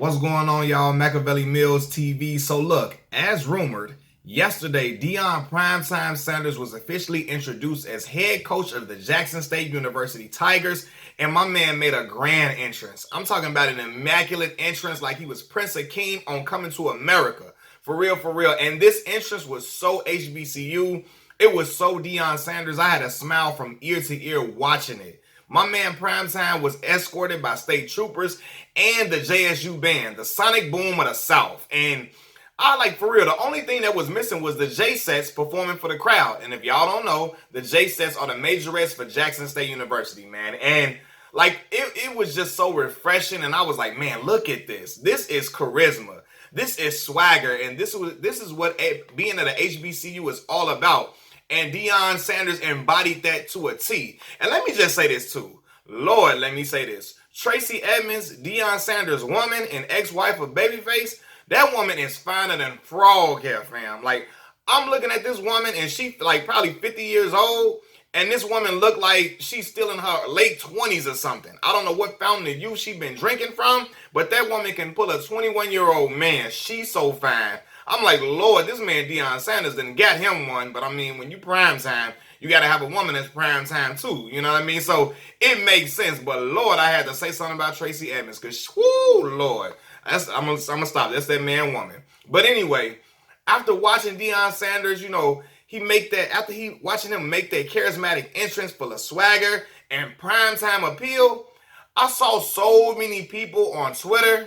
What's going on, y'all? Machiavelli Mills TV. So look, as rumored, yesterday, Deion Primetime Sanders was officially introduced as head coach of the Jackson State University Tigers, and my man made a grand entrance. I'm talking about an immaculate entrance like he was Prince Akeem on Coming to America. For real, for real. And this entrance was so HBCU. It was so Deion Sanders. I had a smile from ear to ear watching it. My man Primetime was escorted by state troopers and the JSU band, the Sonic Boom of the South. And for real, the only thing that was missing was the J-Sets performing for the crowd. And if y'all don't know, the J-Sets are the majorettes for Jackson State University, man. And it was just so refreshing. And I was like, man, look at this. This is charisma. This is swagger. And this is what being at an HBCU is all about. And Deion Sanders embodied that to a T. And let me just say this too. Lord, let me say this. Tracy Edmonds, Deion Sanders' woman and ex-wife of Babyface, that woman is finer than frog hair, fam. Like, I'm looking at this woman and she probably 50 years old. And this woman looked like she's still in her late 20s or something. I don't know what fountain of youth she been drinking from, but that woman can pull a 21-year-old man. She's so fine. I'm like, Lord, this man Deion Sanders didn't get him one. But I mean, when you prime time, you got to have a woman that's prime time too. You know what I mean? So it makes sense. But Lord, I had to say something about Tracy Edmonds because, whoo, Lord, I'm gonna stop. That's that man woman. But anyway, after watching Deion Sanders, watching him make that charismatic entrance full of swagger and primetime appeal, I saw so many people on Twitter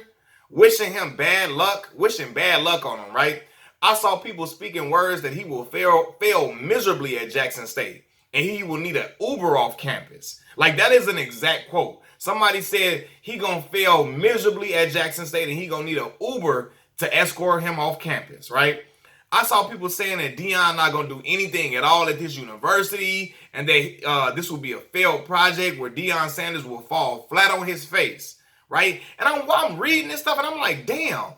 wishing bad luck on him, right? I saw people speaking words that he will fail miserably at Jackson State and he will need an Uber off campus. Like, that is an exact quote. Somebody said he gonna fail miserably at Jackson State and he gonna need an Uber to escort him off campus, right? I saw people saying that Deion not gonna do anything at all at this university and this will be a failed project where Deion Sanders will fall flat on his face. Right? And I'm reading this stuff and I'm like, damn,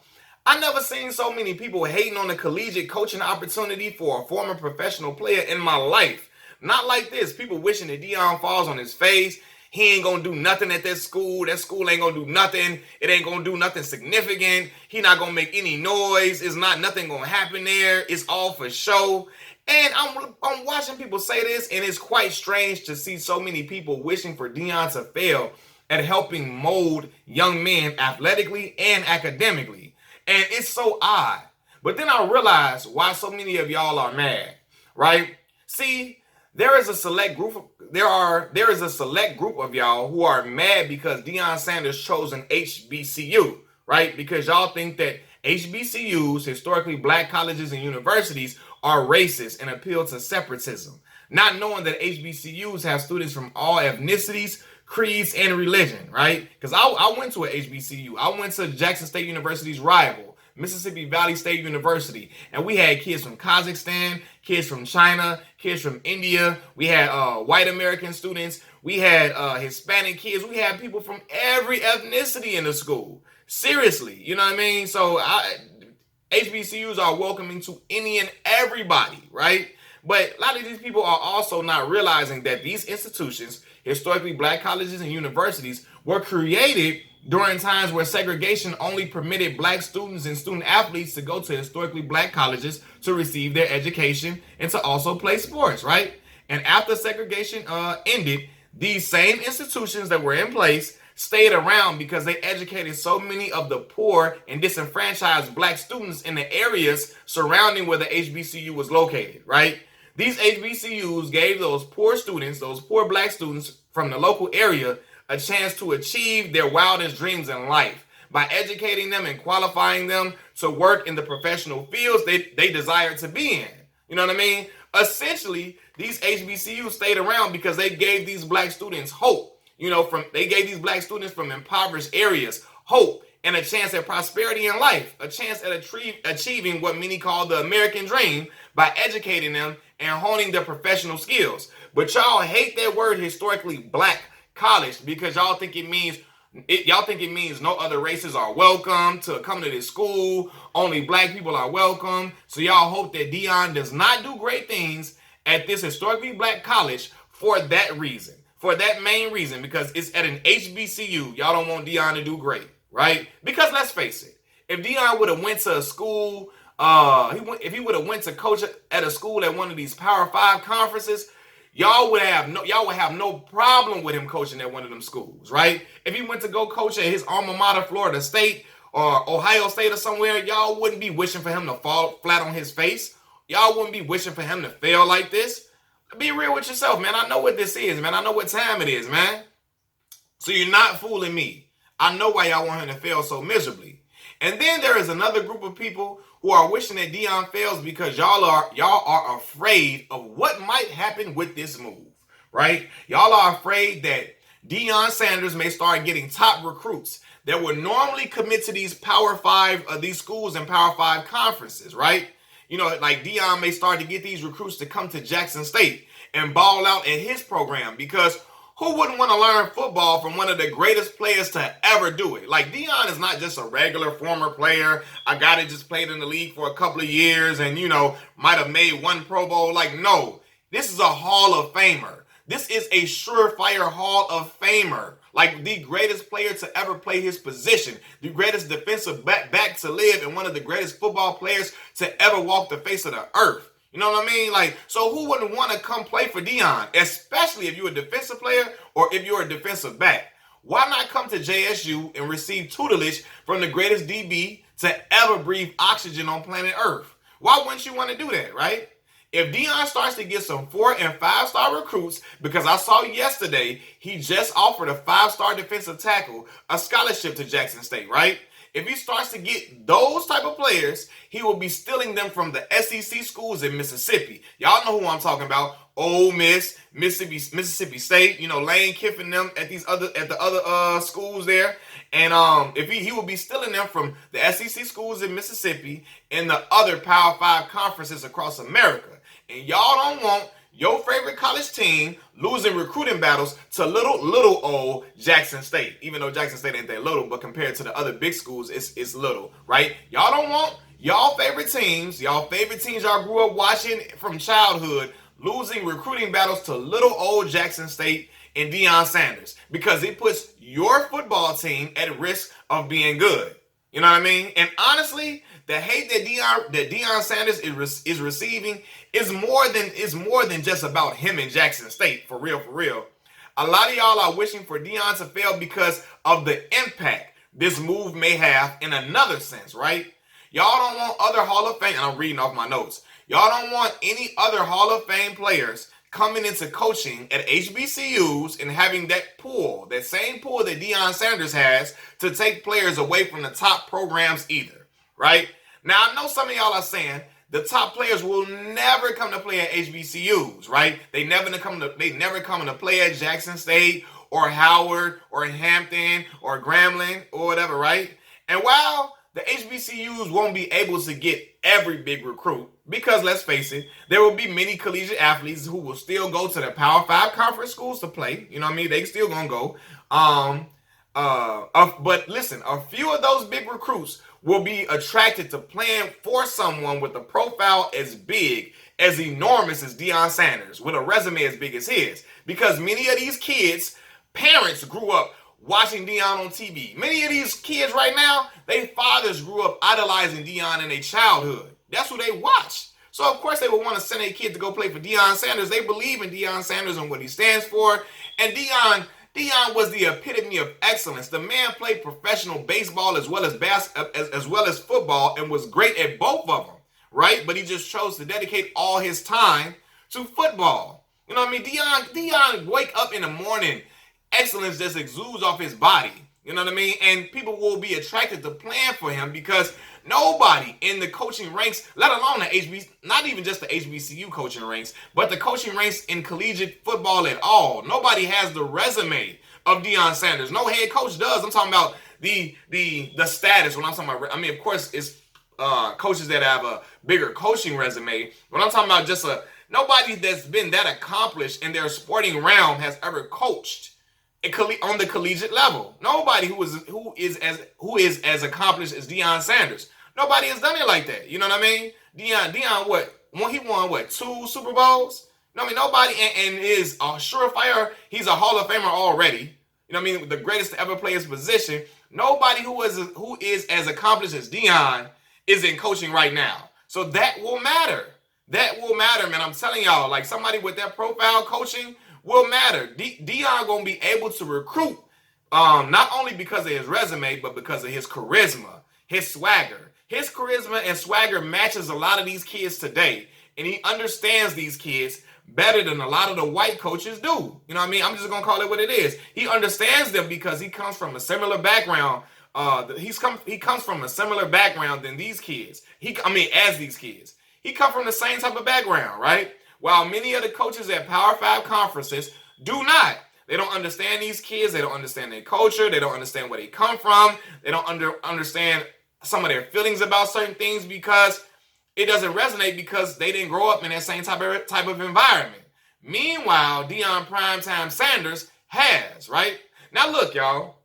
I never seen so many people hating on the collegiate coaching opportunity for a former professional player in my life. Not like this. People wishing that Deion falls on his face. He ain't gonna do nothing at that school. That school ain't gonna do nothing. It ain't gonna do nothing significant. He not gonna make any noise. It's not nothing gonna happen there. It's all for show. And I'm watching people say this, and it's quite strange to see so many people wishing for Deion to fail at helping mold young men athletically and academically. And it's so odd. But then I realized why so many of y'all are mad, right? See, there is a select group of y'all who are mad because Deion Sanders chose an HBCU, right? Because y'all think that HBCUs, historically black colleges and universities, are racist and appeal to separatism, not knowing that HBCUs have students from all ethnicities, creeds, and religion, right? Because I went to an HBCU. I went to Jackson State University's rival, Mississippi Valley State University. And we had kids from Kazakhstan, kids from China, kids from India. We had white American students. We had Hispanic kids. We had people from every ethnicity in the school. Seriously, you know what I mean? So HBCUs are welcoming to any and everybody, right? But a lot of these people are also not realizing that these institutions, historically black colleges and universities, were created during times where segregation only permitted black students and student athletes to go to historically black colleges to receive their education and to also play sports, right? And after segregation ended, these same institutions that were in place stayed around because they educated so many of the poor and disenfranchised black students in the areas surrounding where the HBCU was located, right? These HBCUs gave those poor black students from the local area, a chance to achieve their wildest dreams in life by educating them and qualifying them to work in the professional fields they desire to be in. You know what I mean? Essentially, these HBCUs stayed around because they gave these black students hope. They gave these black students from impoverished areas hope and a chance at prosperity in life, a chance at achieving what many call the American dream by educating them and honing their professional skills. But y'all hate that word historically black college because y'all think it means no other races are welcome to come to this school. Only black people are welcome. So y'all hope that Deion does not do great things at this historically black college for that reason, for that main reason, because it's at an HBCU. Y'all don't want Deion to do great, right? Because let's face it, if Deion would have went to a school, if he would have went to coach at a school at one of these Power 5 conferences, y'all would have no problem with him coaching at one of them schools, right? If he went to go coach at his alma mater, Florida State or Ohio State or somewhere, y'all wouldn't be wishing for him to fall flat on his face. Y'all wouldn't be wishing for him to fail like this. Be real with yourself, man. I know what this is, man. I know what time it is, man. So you're not fooling me. I know why y'all want him to fail so miserably. And then there is another group of people who are wishing that Deion fails because y'all are afraid of what might happen with this move, right? Y'all are afraid that Deion Sanders may start getting top recruits that would normally commit to these Power 5, these schools and Power 5 conferences, right? You know, like Deion may start to get these recruits to come to Jackson State and ball out at his program because who wouldn't want to learn football from one of the greatest players to ever do it? Like, Deion is not just a regular former player, a guy that just played in the league for a couple of years and, you know, might have made one Pro Bowl. Like, no, this is a Hall of Famer. This is a surefire Hall of Famer. Like, the greatest player to ever play his position, the greatest defensive back to live, and one of the greatest football players to ever walk the face of the earth. You know what I mean? Like, so who wouldn't want to come play for Deion, especially if you're a defensive player or if you're a defensive back? Why not come to JSU and receive tutelage from the greatest DB to ever breathe oxygen on planet Earth? Why wouldn't you want to do that, right? If Deion starts to get some 4- and 5-star recruits, because I saw yesterday he just offered a 5-star defensive tackle a scholarship to Jackson State, right? If he starts to get those type of players, he will be stealing them from the SEC schools in Mississippi. Y'all know who I'm talking about. Ole Miss, Mississippi State, you know, Lane Kiffin them at the other schools there. And if he will be stealing them from the SEC schools in Mississippi and the other Power 5 conferences across America. And y'all don't want your favorite college team losing recruiting battles to little old Jackson State. Even though Jackson State ain't that little, but compared to the other big schools, it's little, right? Y'all don't want y'all favorite teams y'all grew up watching from childhood losing recruiting battles to little old Jackson State and Deion Sanders because it puts your football team at risk of being good. You know what I mean? And honestly, the hate that Deion Sanders is receiving is more than just about him and Jackson State. For real. A lot of y'all are wishing for Deion to fail because of the impact this move may have in another sense, right? Y'all don't want other Hall of Fame, and I'm reading off my notes. Y'all don't want any other Hall of Fame players coming into coaching at HBCUs and having that same pool that Deion Sanders has to take players away from the top programs either, right? Now, I know some of y'all are saying the top players will never come to play at HBCUs, right? They never come to play at Jackson State or Howard or Hampton or Grambling or whatever, right? And while the HBCUs won't be able to get every big recruit, because let's face it, there will be many collegiate athletes who will still go to the Power 5 conference schools to play. You know what I mean? They still gonna go. But listen, a few of those big recruits will be attracted to playing for someone with a profile as big, as enormous as Deion Sanders, with a resume as big as his. Because many of these kids' parents grew up watching Deion on TV. Many of these kids right now, their fathers grew up idolizing Deion in their childhood. That's who they watch. So, of course, they would want to send a kid to go play for Deion Sanders. They believe in Deion Sanders and what he stands for. And Deion was the epitome of excellence. The man played professional baseball as well as football and was great at both of them, right? But he just chose to dedicate all his time to football. You know what I mean? Deion wake up in the morning, excellence just exudes off his body. You know what I mean? And people will be attracted to playing for him because nobody in the coaching ranks, let alone not even just the HBCU coaching ranks, but the coaching ranks in collegiate football at all. Nobody has the resume of Deion Sanders. No head coach does. I'm talking about the status. When I'm talking about, I mean, of course, it's coaches that have a bigger coaching resume. When I'm talking about just nobody that's been that accomplished in their sporting realm has ever coached on the collegiate level. Nobody who is as accomplished as Deion Sanders. Nobody has done it like that. You know what I mean? Deion, he won 2 Super Bowls? You know what I mean? Nobody, and is a surefire, he's a Hall of Famer already. You know what I mean? The greatest to ever play his position. Nobody who is as accomplished as Deion is in coaching right now. So that will matter. That will matter, man. I'm telling y'all, like somebody with that profile coaching will matter. Deion gonna be able to recruit, not only because of his resume, but because of his charisma, his swagger. His charisma and swagger matches a lot of these kids today, and he understands these kids better than a lot of the white coaches do. You know what I mean? I'm just gonna call it what it is. He understands them because he comes from a similar background. He comes from a similar background than these kids. As these kids. He comes from the same type of background, right? While many of the coaches at Power 5 conferences do not. They don't understand these kids. They don't understand their culture. They don't understand where they come from. They don't understand some of their feelings about certain things because it doesn't resonate because they didn't grow up in that same type of environment. Meanwhile, Deion Primetime Sanders has, right? Now look, y'all.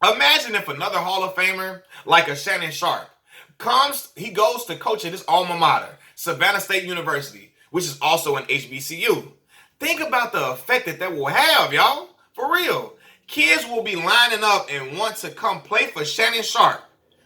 Imagine if another Hall of Famer like a Shannon Sharpe he goes to coach at his alma mater, Savannah State University, which is also an HBCU. Think about the effect that will have, y'all. For real. Kids will be lining up and want to come play for Shannon Sharpe,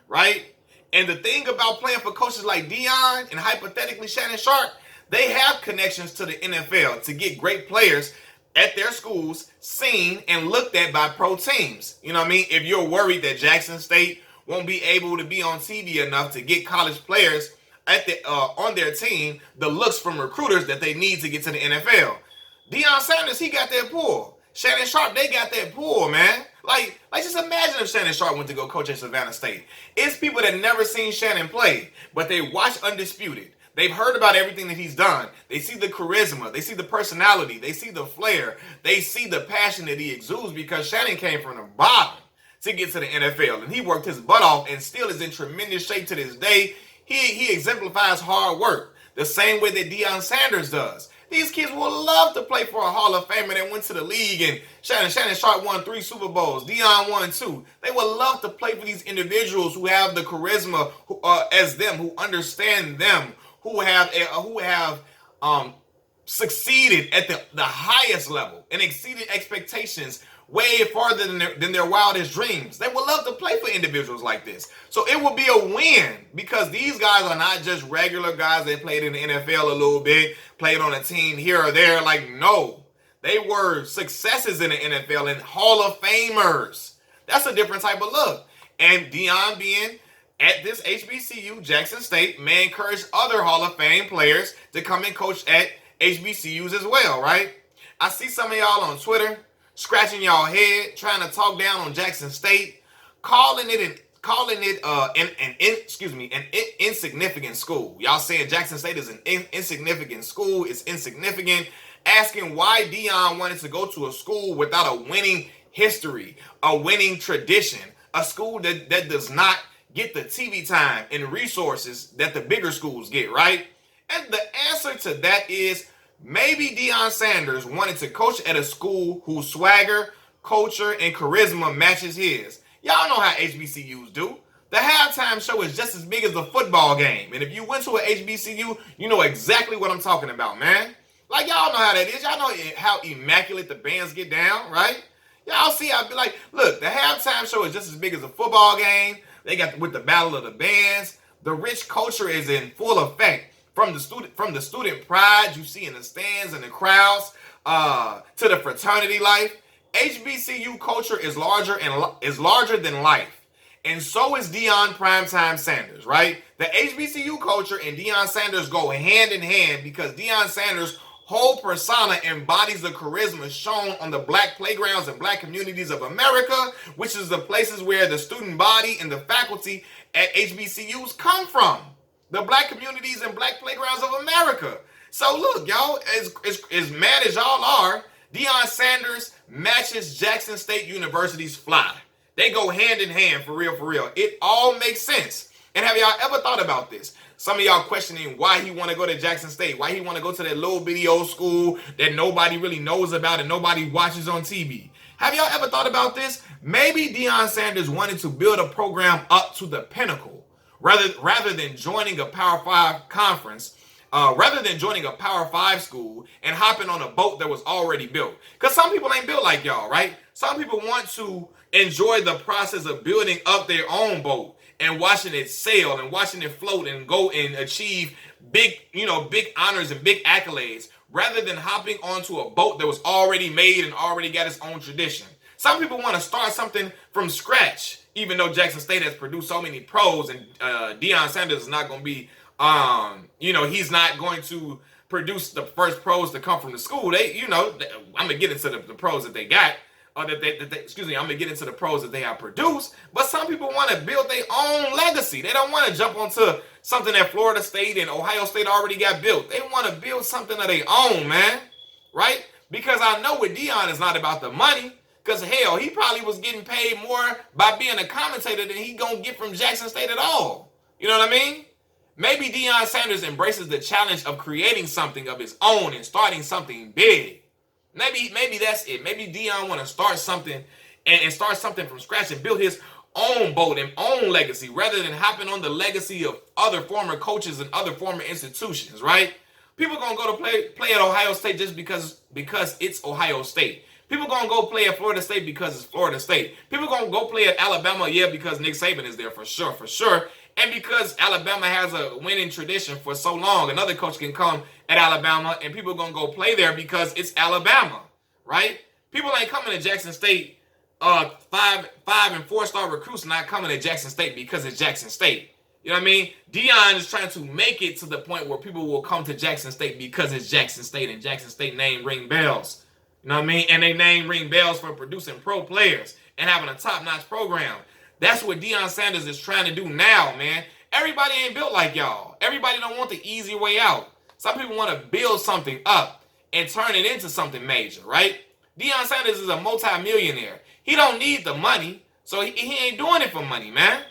right? And the thing about playing for coaches like Deion and hypothetically Shannon Sharpe, they have connections to the NFL to get great players at their schools seen and looked at by pro teams. You know what I mean? If you're worried that Jackson State won't be able to be on TV enough to get college players on their team the looks from recruiters that they need to get to the NFL. Deion Sanders, he got that pull. Shannon Sharpe, they got that pull, man. Like just imagine if Shannon Sharpe went to go coach at Savannah State. It's people that never seen Shannon play, but they watch Undisputed. They've heard about everything that he's done. They see the charisma. They see the personality. They see the flair. They see the passion that he exudes because Shannon came from the bottom to get to the NFL. And he worked his butt off and still is in tremendous shape to this day. He exemplifies hard work the same way that Deion Sanders does. These kids will love to play for a Hall of Famer that went to the league and Shannon Sharpe won 3 Super Bowls. Deion won 2. They would love to play for these individuals who have the charisma as them, who understand them, who have succeeded at the highest level and exceeded expectations way farther than their wildest dreams. They would love to play for individuals like this. So it will be a win because these guys are not just regular guys that played in the NFL a little bit, played on a team here or there. Like, no, they were successes in the NFL and Hall of Famers. That's a different type of look. And Deion being at this HBCU, Jackson State, may encourage other Hall of Fame players to come and coach at HBCUs as well, right? I see some of y'all on Twitter scratching y'all head, trying to talk down on Jackson State, calling it an insignificant school. Y'all saying Jackson State is an insignificant school. It's insignificant. Asking why Deion wanted to go to a school without a winning history, a winning tradition, a school that does not get the TV time and resources that the bigger schools get, right? And the answer to that is maybe Deion Sanders wanted to coach at a school whose swagger, culture, and charisma matches his. Y'all know how HBCUs do. The halftime show is just as big as the football game. And if you went to an HBCU, you know exactly what I'm talking about, man. Like, y'all know how that is. Y'all know how immaculate the bands get down, right? Y'all see, I'll be like, look, the halftime show is just as big as a football game. They got with the battle of the bands. The rich culture is in full effect. From the student pride you see in the stands and the crowds, to the fraternity life, HBCU culture is larger than life, and so is Deion Primetime Sanders, right? The HBCU culture and Deion Sanders go hand in hand because Deion Sanders' whole persona embodies the charisma shown on the black playgrounds and black communities of America, which is the places where the student body and the faculty at HBCUs come from. The black communities and black playgrounds of America. So look, y'all, as mad as y'all are, Deion Sanders matches Jackson State University's fly. They go hand in hand, for real, for real. It all makes sense. And have y'all ever thought about this? Some of y'all questioning why he want to go to Jackson State, why he want to go to that little bitty old school that nobody really knows about and nobody watches on TV. Have y'all ever thought about this? Maybe Deion Sanders wanted to build a program up to the pinnacle. Rather than joining a Power 5 conference, rather than joining a Power 5 school and hopping on a boat that was already built. Because some people ain't built like y'all, right? Some people want to enjoy the process of building up their own boat and watching it sail and watching it float and go and achieve big, big honors and big accolades, rather than hopping onto a boat that was already made and already got its own tradition. Some people want to start something from scratch, even though Jackson State has produced so many pros, and Deion Sanders is not going to be, he's not going to produce the first pros to come from the school. I'm gonna get into the pros that they got, or I'm gonna get into the pros that they have produced. But some people want to build their own legacy. They don't want to jump onto something that Florida State and Ohio State already got built. They want to build something of their own, man, right? Because I know with Deion, it's not about the money. Because hell, he probably was getting paid more by being a commentator than he gonna get from Jackson State at all. You know what I mean? Maybe Deion Sanders embraces the challenge of creating something of his own and starting something big. Maybe that's it. Maybe Deion want to start something and start something from scratch and build his own boat and own legacy, rather than hopping on the legacy of other former coaches and other former institutions, right? People gonna go to play at Ohio State just because it's Ohio State. People gonna go play at Florida State because it's Florida State. People gonna go play at Alabama, because Nick Saban is there for sure. And because Alabama has a winning tradition for so long, another coach can come at Alabama and people are going to go play there because it's Alabama, right? People ain't coming to Jackson State, 5 and 4-star recruits not coming to Jackson State because it's Jackson State. You know what I mean? Deion is trying to make it to the point where people will come to Jackson State because it's Jackson State, and Jackson State name ring bells. You know what I mean? And they name ring bells for producing pro players and having a top-notch program. That's what Deion Sanders is trying to do now, man. Everybody ain't built like y'all. Everybody don't want the easy way out. Some people want to build something up and turn it into something major, right? Deion Sanders is a multi-millionaire. He don't need the money, so he ain't doing it for money, man.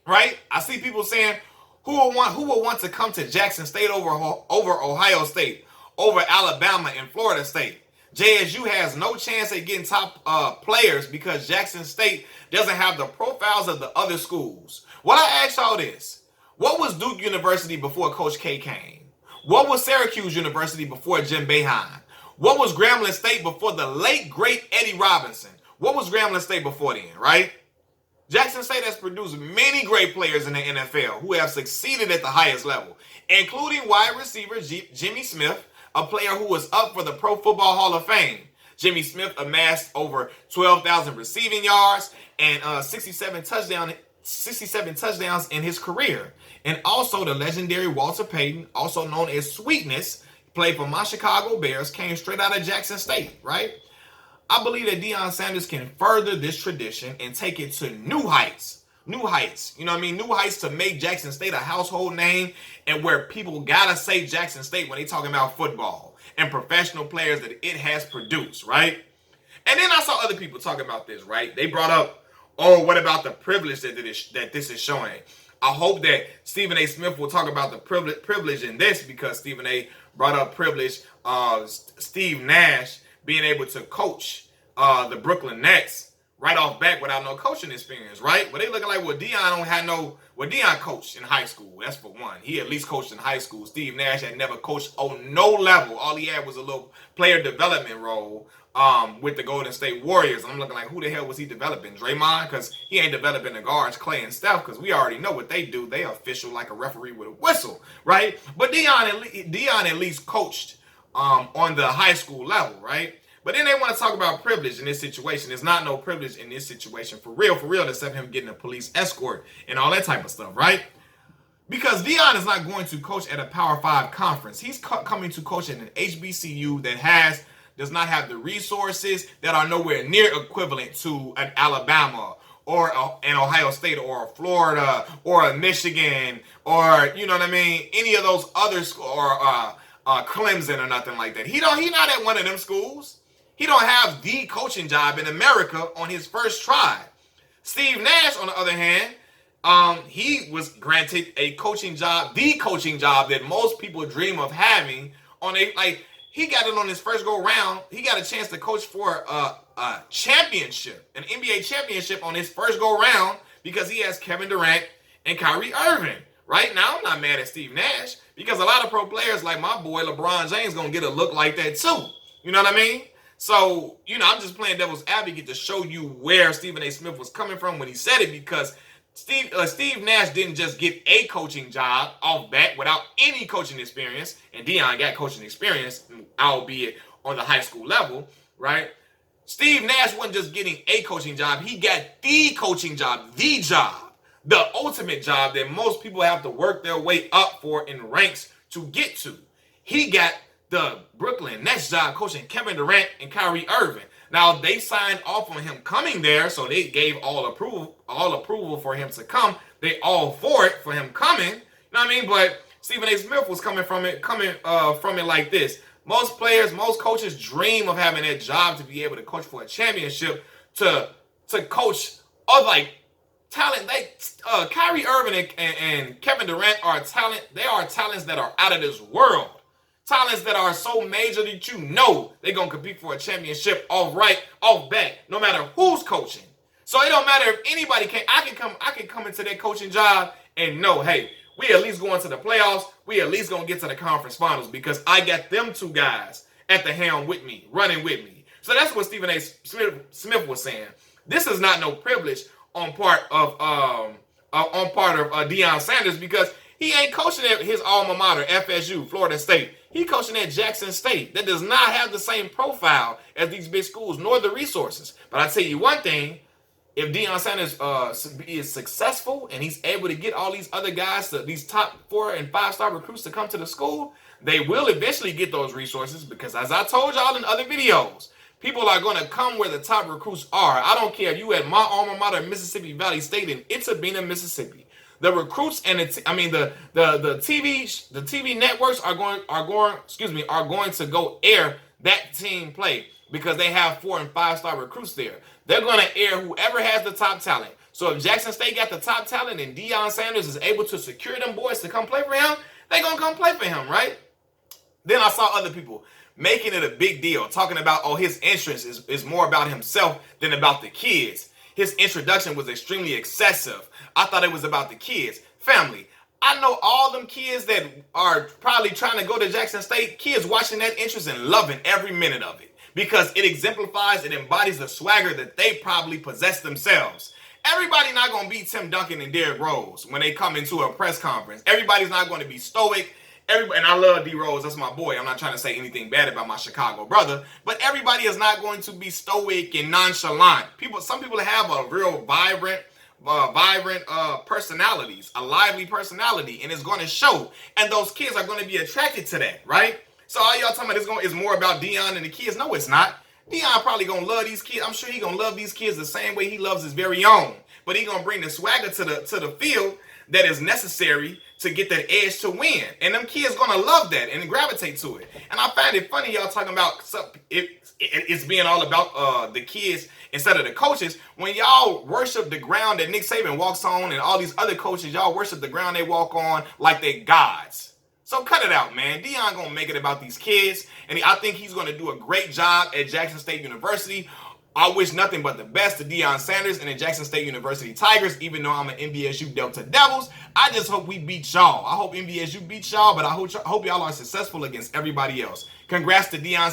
Right? I see people saying, who will want to come to Jackson State over Ohio State, over Alabama and Florida State? JSU has no chance at getting top players because Jackson State doesn't have the profiles of the other schools. Well, I ask y'all this. What was Duke University before Coach K came? What was Syracuse University before Jim Boeheim? What was Grambling State before the late, great Eddie Robinson? What was Grambling State before then, right? Jackson State has produced many great players in the NFL who have succeeded at the highest level, including wide receiver Jimmy Smith, a player who was up for the Pro Football Hall of Fame. Jimmy Smith amassed over 12,000 receiving yards and 67 touchdowns in his career. And also the legendary Walter Payton, also known as Sweetness, played for my Chicago Bears, came straight out of Jackson State, right? I believe that Deion Sanders can further this tradition and take it to new heights. New heights, you know what I mean? New heights to make Jackson State a household name, and where people gotta say Jackson State when they talking about football and professional players that it has produced, right? And then I saw other people talk about this, right? They brought up, what about the privilege that this is showing? I hope that Stephen A. Smith will talk about the privilege in this, because Stephen A. brought up privilege of Steve Nash being able to coach the Brooklyn Nets right off back without no coaching experience, right? But they looking like, Deion coached in high school. That's for one. He at least coached in high school. Steve Nash had never coached on no level. All he had was a little player development role with the Golden State Warriors. And I'm looking like, who the hell was he developing? Draymond? Because he ain't developing the guards, Clay and Steph, because we already know what they do. They official like a referee with a whistle, right? But Deion at least coached on the high school level, right? But then they want to talk about privilege in this situation. There's not no privilege in this situation for real, except him getting a police escort and all that type of stuff, right? Because Deion is not going to coach at a Power 5 conference. He's coming to coach at an HBCU that does not have the resources that are nowhere near equivalent to an Alabama or an Ohio State or a Florida or a Michigan or, you know what I mean, any of those other schools, or Clemson or nothing like that. He not at one of them schools. He don't have the coaching job in America on his first try. Steve Nash, on the other hand, he was granted a coaching job, the coaching job that most people dream of having. He got it on his first go round. He got a chance to coach for a championship, an NBA championship on his first go round, because he has Kevin Durant and Kyrie Irving. Right now, I'm not mad at Steve Nash, because a lot of pro players like my boy LeBron James gonna get a look like that too. You know what I mean? So, I'm just playing devil's advocate to show you where Stephen A. Smith was coming from when he said it, because Steve Nash didn't just get a coaching job off bat without any coaching experience, and Deion got coaching experience, albeit on the high school level, right? Steve Nash wasn't just getting a coaching job. He got the coaching job, the ultimate job that most people have to work their way up for in ranks to get to. He got the Brooklyn Nets job coaching Kevin Durant and Kyrie Irving. Now, they signed off on him coming there, so they gave all approval for him to come. They all for it for him coming. You know what I mean? But Stephen A. Smith was coming from it like this. Most players, most coaches dream of having that job to be able to coach for a championship, to coach of like talent. Kyrie Irving and Kevin Durant are talent. They are talents that are out of this world. Talents that are so major that they're going to compete for a championship off bat, no matter who's coaching. So it don't matter if anybody can. I can come into that coaching job and know, hey, we at least going to the playoffs. We at least going to get to the conference finals because I got them two guys at the helm with me, running with me. So that's what Stephen A. Smith was saying. This is not no privilege on part of Deion Sanders, because he ain't coaching at his alma mater, FSU, Florida State. He coaching at Jackson State. That does not have the same profile as these big schools, nor the resources. But I tell you one thing, if Deion Sanders is successful and he's able to get all these other guys, these top 4 and 5-star recruits to come to the school, they will eventually get those resources, because as I told y'all in other videos, people are going to come where the top recruits are. I don't care if you at my alma mater, Mississippi Valley State in Itabena, Mississippi. The recruits and the TV networks are going to go air that team play, because they have 4 and 5-star recruits there. They're going to air whoever has the top talent. So if Jackson State got the top talent and Deion Sanders is able to secure them boys to come play for him, they're going to come play for him, right? Then I saw other people making it a big deal, talking about, his entrance is more about himself than about the kids. His introduction was extremely excessive. I thought it was about the kids. Family, I know all them kids that are probably trying to go to Jackson State, kids watching that entrance and loving every minute of it, because it exemplifies, it embodies the swagger that they probably possess themselves. Everybody not going to be Tim Duncan and Derrick Rose when they come into a press conference. Everybody's not going to be stoic. And I love D Rose, that's my boy. I'm not trying to say anything bad about my Chicago brother, but everybody is not going to be stoic and nonchalant. Some people have a real vibrant personalities, a lively personality, and it's going to show. And those kids are going to be attracted to that, right? So all y'all talking about it's more about Deion and the kids. No, it's not. Deion probably going to love these kids. I'm sure he going to love these kids the same way he loves his very own. But he going to bring the swagger to the field that is necessary to get that edge to win. And them kids going to love that and gravitate to it. And I find it funny y'all talking about it's being all about the kids instead of the coaches. When y'all worship the ground that Nick Saban walks on and all these other coaches, y'all worship the ground they walk on like they gods. So cut it out, man. Deion going to make it about these kids. And I think he's going to do a great job at Jackson State University. I wish nothing but the best to Deion Sanders and the Jackson State University Tigers, even though I'm an NBSU Delta Devils. I just hope we beat y'all. I hope NBSU beats y'all, but I hope y'all are successful against everybody else. Congrats to Deion Sanders.